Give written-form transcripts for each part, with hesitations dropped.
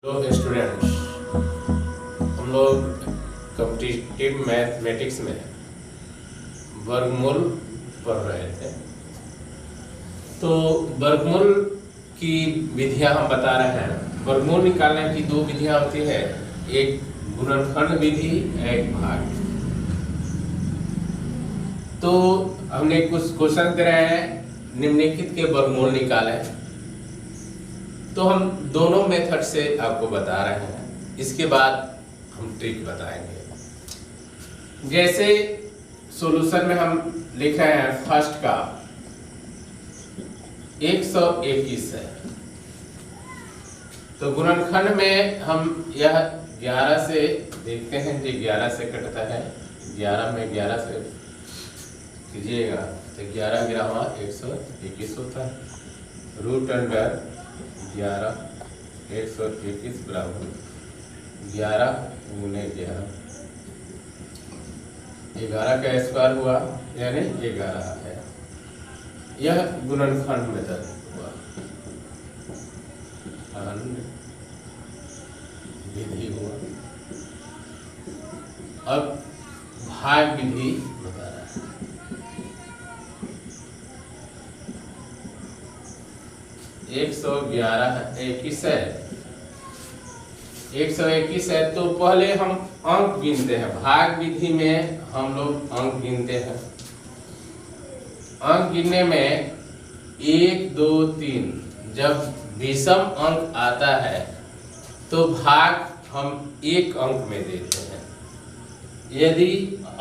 तो स्टूडेंट्स, हम लोग कॉम्पिटिटिव मैथमेटिक्स में वर्गमूल पढ़ रहे थे। तो वर्गमूल की विधियां हम बता रहे हैं। वर्गमूल निकालने की दो विधियां होती है, एक गुणनखंड विधि, एक भाग। तो हमने कुछ क्वेश्चन दे रहे हैं, निम्नलिखित के वर्गमूल निकालें। तो हम दोनों मेथड से आपको बता रहे हैं, इसके बाद हम ट्रिक बताएंगे। जैसे सॉल्यूशन में हम लिखे हैं फर्स्ट का 121 है, तो गुणनखंड में हम यह 11 से देखते हैं, जो 11 से कटता है। 11 में 11 से कीजिएगा तो 11 गिरामा 121 होता है। रूट अंडर 11 121 बराबर 11 गुने 11, 11 का स्क्वायर हुआ यानी 11 है। यह गुणनखंड मेथड हुआ, खंड विधि हुआ। अब भाग विधि बता रहा है। 121 है, 121 है, तो पहले हम अंक गिनते हैं। भाग विधि में हम लोग अंक गिनते हैं। अंक गिनने में 1 2 3, जब विषम अंक आता है तो भाग हम एक अंक में देते हैं। यदि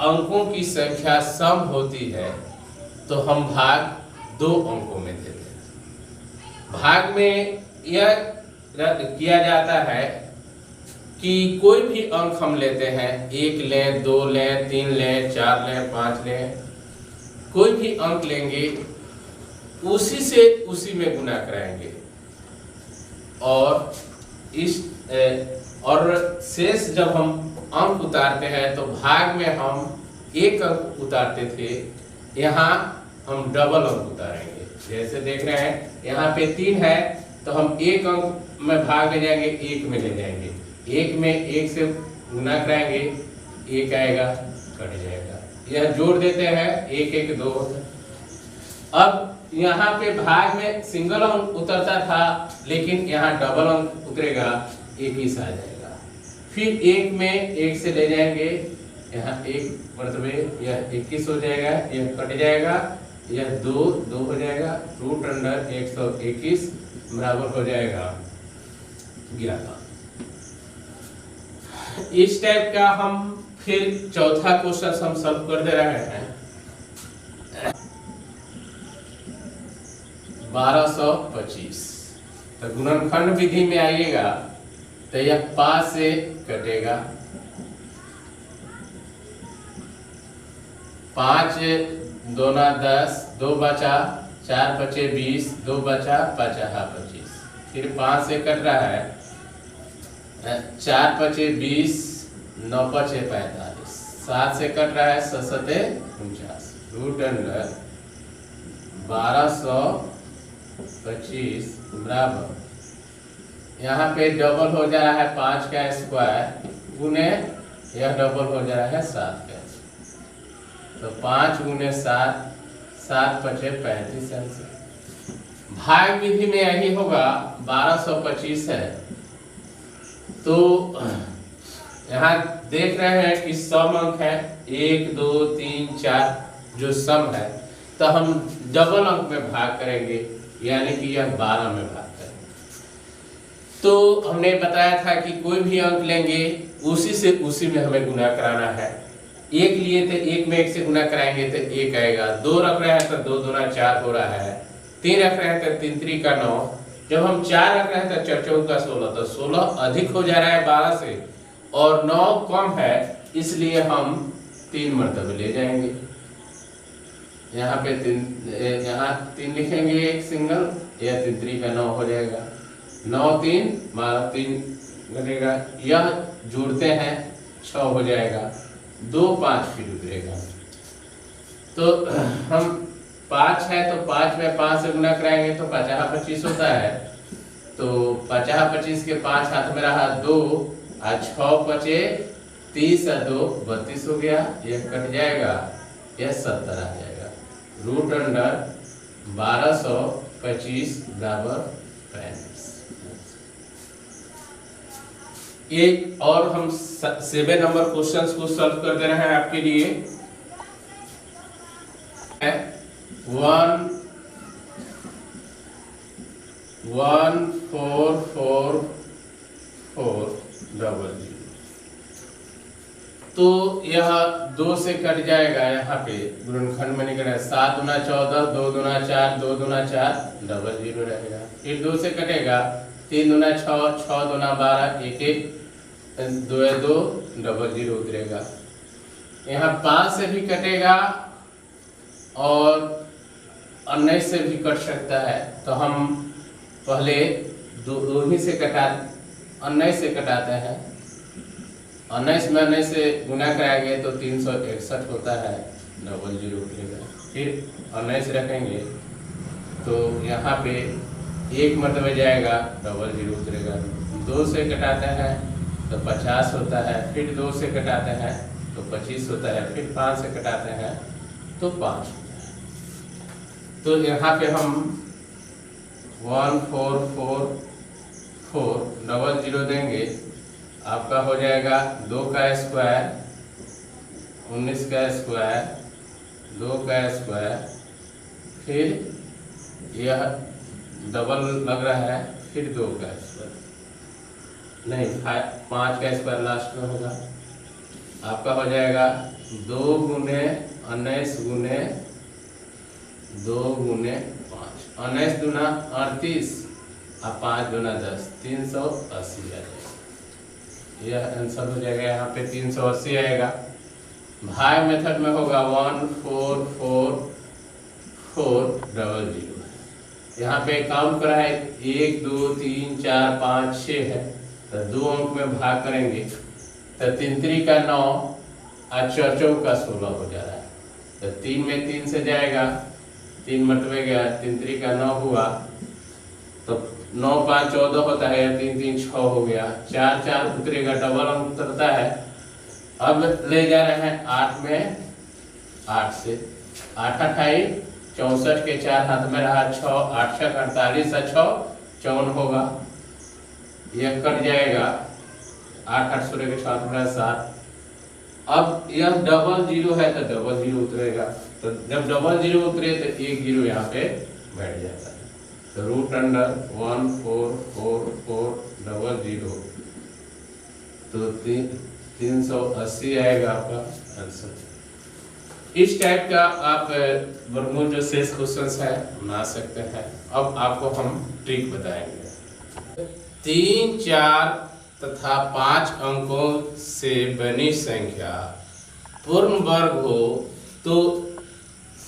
अंकों की संख्या सम होती है तो हम भाग 2 अंकों में देते हैं। भाग में यह किया जाता है कि कोई भी अंक हम लेते हैं, 1 लें, 2 लें, 3 लें, 4 लें, 5 लें, कोई भी अंक लेंगे, उसी से उसी में गुना कराएंगे और शेष जब हम अंक उतारते हैं तो भाग में हम एक अंक उतारते थे, यहाँ हम डबल अंक उतारेंगे। जैसे देख रहे हैं यहाँ पे 3 है, तो हम एक अंक में भाग ले जाएंगे, 1 में ले जाएंगे, 1 में 1 से गुना कराएंगे, 1 आएगा, कट जाएगा। यह जोड़ देते हैं, 1 1 2 होता है। अब यहाँ पे भाग में सिंगल अंक उतरता था, लेकिन यहाँ डबल अंक उतरेगा, 21 आ जाएगा। फिर 1 में 1 से ले जाएंगे, यहाँ 1 मरतबे यह 21 हो जाएगा, यह कट जाएगा, यह 2 2 हो जाएगा। रूट अंडर 121 बराबर हो जाएगा 11। इस टाइप का हम फिर चौथा क्वेश्चन हम सॉल्व कर दे रहे हैं। 1225, तो गुणनखंड विधि में आइएगा तो यह 5 से कटेगा, 5 2 10, 2 बचा, 4 बचे 20, 2 बचा 5 25। फिर 5 से कट रहा है, 4 बचे 20, 9 बचे 45, 7 से कट रहा है 7 7 49। रूट अंडर 1225 बराबर, यहाँ पे डबल हो जा रहा है 5 का स्क्वायर गुने यह डबल हो जा रहा है 7 का, तो 5 गुने 7, 7 बचे 35। भाग विधि में यही होगा। 1225 है, तो यहाँ देख रहे हैं कि सम अंक है 1 2 3 4, जो सम है, तो हम डबल अंक में भाग करेंगे, यानी कि यह 12 में भाग करेंगे। तो हमने बताया था कि कोई भी अंक लेंगे, उसी से उसी में हमें गुना कराना है। 1 लिए थे, 1 में 1 से गुना कराएंगे तो 1 आएगा। 2 रख रहे हैं तो 2 दूना 4 हो रहा है। 3 रख रहे हैं तो 3 3 का 9। जब हम 4 रख रहे हैं तो 4 4 का 16, तो 16 अधिक हो जा रहा है 12 से, और 9 कम है, इसलिए हम 3 मरतबे ले जाएंगे। यहाँ पे 3 लिखेंगे, एक सिंगल, यह 3 3 का 9 हो जाएगा। 9 3 12 3 बनेगा, यह जोड़ते हैं 6 हो जाएगा, 2 5 फिर उतरेगा। तो हम 5 है, तो 5 में 5 से गुना कराएंगे तो 50 25 होता है। तो 50 25 के 5 हाथ में रहा 2 और 6 बचे 30 और 2 32 हो गया, यह कट जाएगा, यह 70 आ जाएगा। रूट अंडर 1225 बराबर 35। एक और हम 7 नंबर क्वेश्चंस को सॉल्व कर दे रहे हैं आपके लिए। 14440, तो यह 2 से कट जाएगा, यहाँ पे गुणनखंड में निकलेगा 7 दूना 14, 2 दूना 4, 2 दूना 4, 00 रहेगा। फिर 2 से कटेगा 3 दूना 6, 6 दूना 12, 1 1, 2 2, 00 उतरेगा। यहाँ 5 से भी कटेगा और 19 से भी कट सकता है, तो हम पहले दो ही से 19 से कटाते हैं। 19 में 19 से गुना कराएंगे तो 361 होता है, 00 उतरेगा। फिर 19 रखेंगे तो यहाँ पे 1 मरतबा जाएगा, 00 उतरेगा। 2 से कटाते हैं तो 50 होता है, फिर 2 से कटाते हैं तो 25 होता है, फिर 5 से कटाते हैं तो 5 होता है। तो यहाँ पे हम 14440 देंगे, आपका हो जाएगा 2 का स्क्वायर 19 का स्क्वायर 2 का स्क्वायर, फिर यह डबल लग रहा है, फिर 2 का स्क्वायर, नहीं 5 का स्क्वायर लास्ट में होगा। आपका हो जाएगा 2 गुने 19 गुने 2 गुने 5, 19 दूना 38 और 5 दूना 10, 380 आ जाएगा। यह आंसर हो जाएगा, यहाँ पे 380 आएगा। भाग मेथड में होगा 14440। यहाँ पे काउंट करा है 1 2 3 4 5 6 है, तो 2 अंक में भाग करेंगे तो 3 3 का 9 और 4 4 का 16 हो जा रहा है। तो 3 में 3 से जाएगा, 3 मरतबे गया, 3 3 का 9 हुआ, तो 9 5 14 होता है, 3 3 6 हो गया, 4 4 उतरेगा, डबल अंक उतरता है। अब ले जा रहे हैं 8 में 8 से, 8 28 64 के 4 हाथ में रहा 6, 8 6 48 और 6 54 होगा, यह कट जाएगा, 8 8 सूर्य के 7 में 7। अब यह 00 है तो 00 उतरेगा, तो जब 00 उतरे तो 1 0 यहाँ पे बैठ जाता है। तो रूट अंडर 14440, तो 380 आएगा आपका आंसर। इस टाइप का आप वर्गमूल जो शेष क्वेश्चंस है बना सकते हैं। अब आपको हम ट्रिक बताएंगे। 3 4 तथा 5 अंकों से बनी संख्या पूर्ण वर्ग हो तो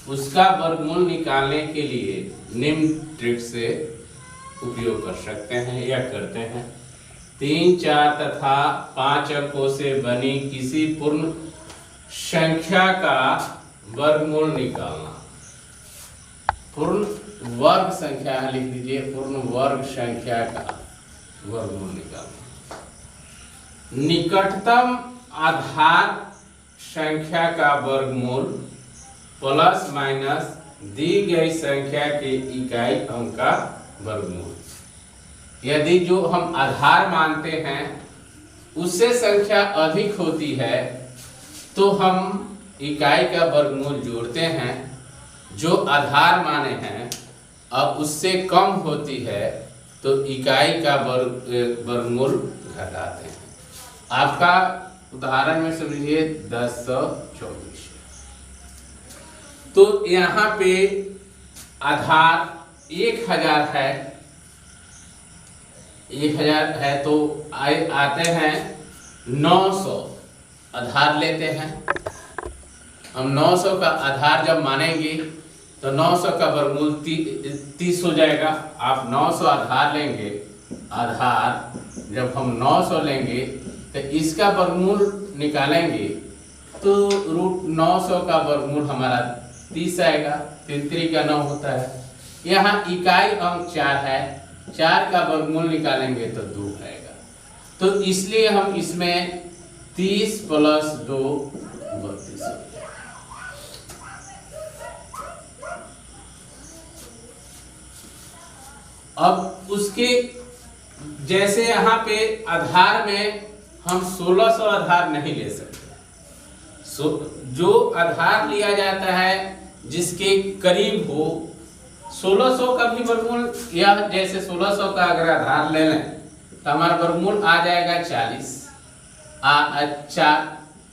उसका वर्गमूल निकालने के लिए निम्न ट्रिक से उपयोग कर सकते हैं या करते हैं। 3 4 तथा 5 अंकों से बनी किसी पूर्ण संख्या का वर्गमूल निकालना। पूर्ण वर्ग संख्या लिख दीजिए, पूर्ण वर्ग संख्या का वर्गमूल निकालना। निकटतम आधार संख्या का वर्गमूल प्लस माइनस दी गई संख्या के इकाई अंक का वर्गमूल। यदि जो हम आधार मानते हैं उससे संख्या अधिक होती है तो हम इकाई का वर्गमूल जोड़ते हैं, जो आधार माने हैं अब उससे कम होती है तो इकाई का वर्गमूल घटाते हैं। आपका उदाहरण में समझिए 1024, तो यहाँ पे आधार 1000 है, 1000 है तो आते हैं 900 आधार लेते हैं। हम 900 का आधार जब मानेंगे तो 900 का वर्गमूल 30 हो जाएगा। आप 900 आधार लेंगे, आधार जब हम 900 लेंगे तो इसका वर्गमूल निकालेंगे तो रूट 900 का वर्गमूल हमारा 30 आएगा। 3 3 का 9 होता है। यहाँ इकाई अंक 4 है 4 का वर्गमूल निकालेंगे तो 2 आएगा। तो इसलिए हम इसमें 30 प्लस 2 32 हो गया। अब उसके जैसे यहाँ पे आधार में हम 1600 आधार नहीं ले सकते। जो आधार लिया जाता है जिसके करीब हो, 1600 का भी वर्गमूल, या जैसे 1600 का अगर आधार ले लें तो हमारा वर्गमूल आ जाएगा 40। अच्छा,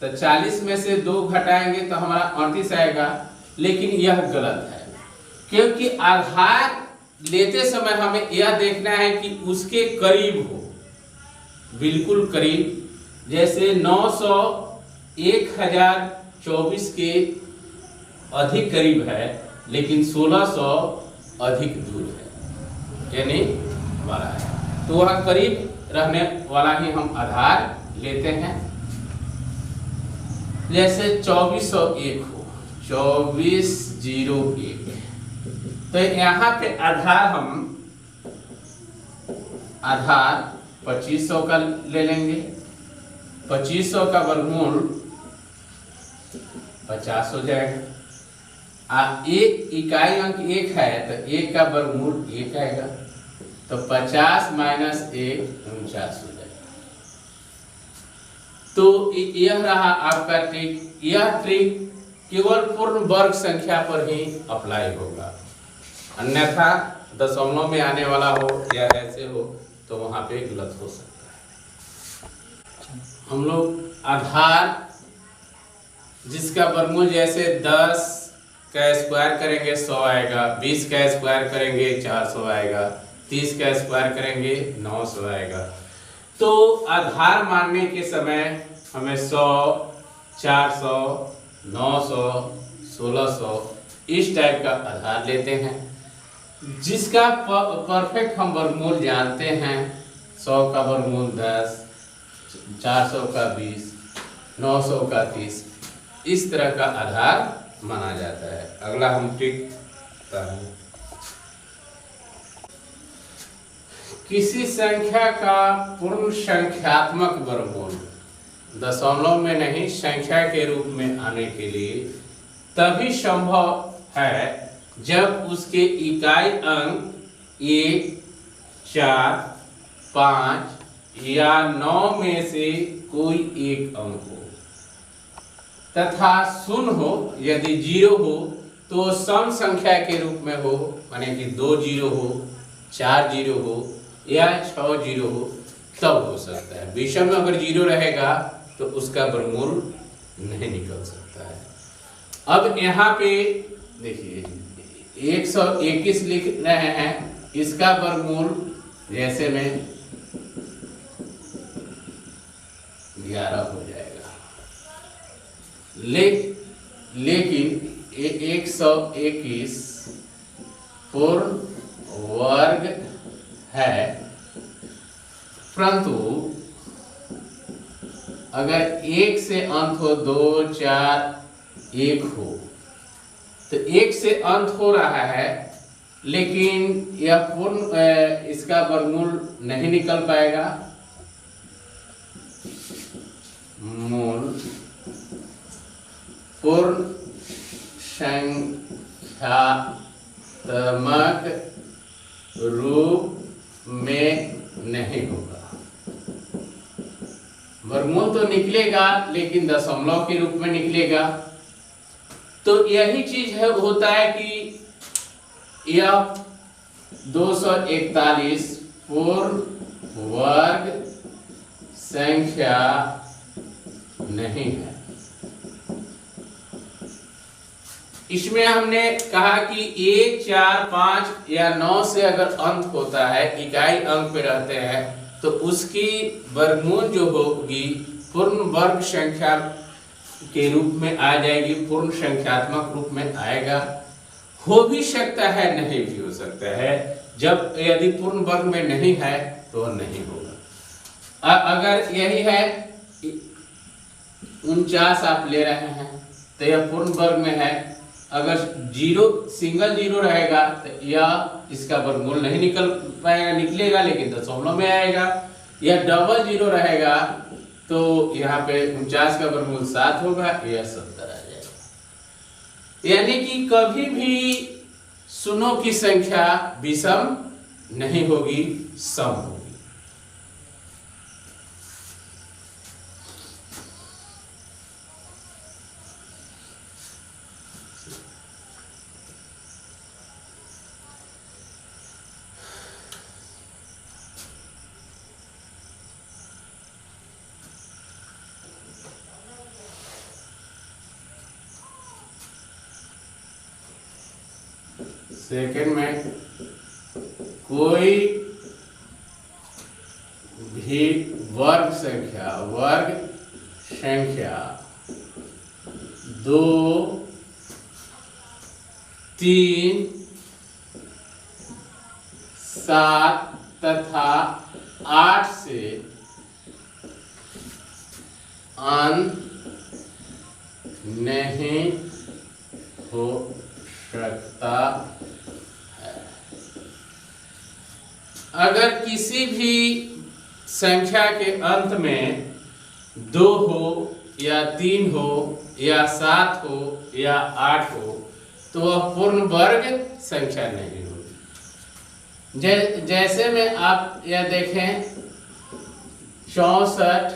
तो 40 में से 2 घटाएंगे तो हमारा 38 आएगा। लेकिन यह गलत है, क्योंकि आधार लेते समय हमें यह देखना है कि उसके करीब हो, बिल्कुल करीब। जैसे 900 1024 के अधिक करीब है, लेकिन 1600 अधिक दूर है, यानी बड़ा है। तो वह करीब रहने वाला ही हम आधार लेते हैं। जैसे 2401 हो, 2401, तो यहाँ पे आधार 2500 का ले लेंगे। 2500 का वर्गमूल 50 हो जाएगा। एक इकाई अंक 1 है तो 1 का वर्गमूल 1 आएगा। तो 50 माइनस 1 49 हो जाएगा। तो यह रहा आपका ट्रिक। यह ट्रिक केवल पूर्ण वर्ग संख्या पर ही अप्लाई होगा, अन्यथा दशमलव में आने वाला हो या ऐसे हो तो वहां पे गलत हो सकता है। हम लोग आधार जिसका वर्गमूल जैसे 10 का स्क्वायर करेंगे 100 आएगा, 20 का स्क्वायर करेंगे 400 आएगा, 30 का स्क्वायर करेंगे 900 आएगा। तो आधार मानने के समय हमें 100, 400, 900, 1600 इस टाइप का आधार लेते हैं, जिसका परफेक्ट हम वर्गमूल जानते हैं। 100 का वर्गमूल 10, 400 का 20, 900 का 30, इस तरह का आधार माना जाता है। अगला हम ट्रिक है, किसी संख्या का पूर्ण संख्यात्मक वर्गमूल दशमलव में नहीं संख्या के रूप में आने के लिए तभी संभव है जब उसके इकाई अंक 1, 4, 5 या 9 में से कोई एक अंक हो तथा शून्य हो। यदि 0 हो तो सम संख्या के रूप में हो, माने कि 2 0 हो, 4 0 हो या 6 0 हो, तब हो सकता है। विषम में अगर 0 रहेगा तो उसका वर्गमूल नहीं निकल सकता है। अब यहाँ पे देखिए 121 लिख रहे हैं, इसका वर्गमूल जैसे में 11 हो जाएगा। लेकिन 121 पूर्ण वर्ग है, परंतु अगर 1 से अंत हो, 2, 4, 1 हो, तो 1 से अंत हो रहा है, लेकिन यह पूर्ण इसका वर्गमूल नहीं निकल पाएगा। मूल पूर्ण संख्यात्मक रूप में नहीं होगा। वर्गमूल तो निकलेगा लेकिन दशमलव के रूप में निकलेगा। तो यही चीज है होता है कि यह 241 पूर्ण वर्ग संख्या नहीं है। इसमें हमने कहा कि 1, 4, 5 या 9 से अगर अंक होता है, इकाई अंक पे रहते हैं, तो उसकी वर्गमूल जो होगी पूर्ण वर्ग संख्या के रूप में आ जाएगी, पूर्ण संख्यात्मक रूप में आएगा। हो भी सकता है, नहीं भी हो सकता है। जब यदि पूर्ण वर्ग में नहीं है तो नहीं होगा। अगर यही है 49 आप ले रहे हैं तो यह पूर्ण वर्ग में है, अगर जीरो सिंगल जीरो रहेगा तो यह इसका वर्गमूल नहीं निकल पाएगा, निकलेगा लेकिन दशमलव में आएगा। यह डबल जीरो रहेगा तो यहाँ पे 49 का वर्गमूल 7 होगा, यह 70 आ जाएगा। यानी कि कभी भी शून्यों की संख्या विषम नहीं होगी, सम होगी। सेकंड में कोई भी वर्ग संख्या 2, 3, 7 तथा 8 से अंत नहीं हो सकता। अगर किसी भी संख्या के अंत में 2 हो या 3 हो या 7 हो या 8 हो तो वह पूर्ण वर्ग संख्या नहीं होगी। जैसे में आप यह देखें 64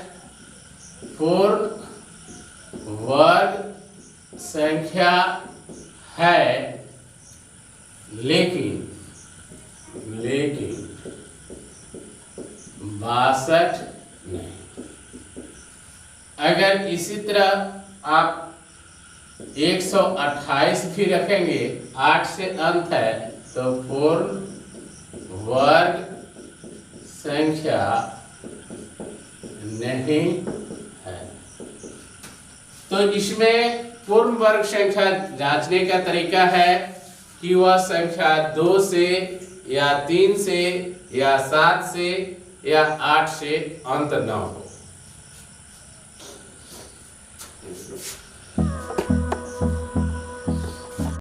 पूर्ण वर्ग संख्या है, लेकिन 62 नहीं। अगर इसी तरह आप 128 भी रखेंगे, 8 से अंत है, तो पूर्ण वर्ग संख्या नहीं है। तो इसमें पूर्ण वर्ग संख्या जांचने का तरीका है कि वह संख्या 2 से या 3 से या 7 से या 8 से अंत न हो।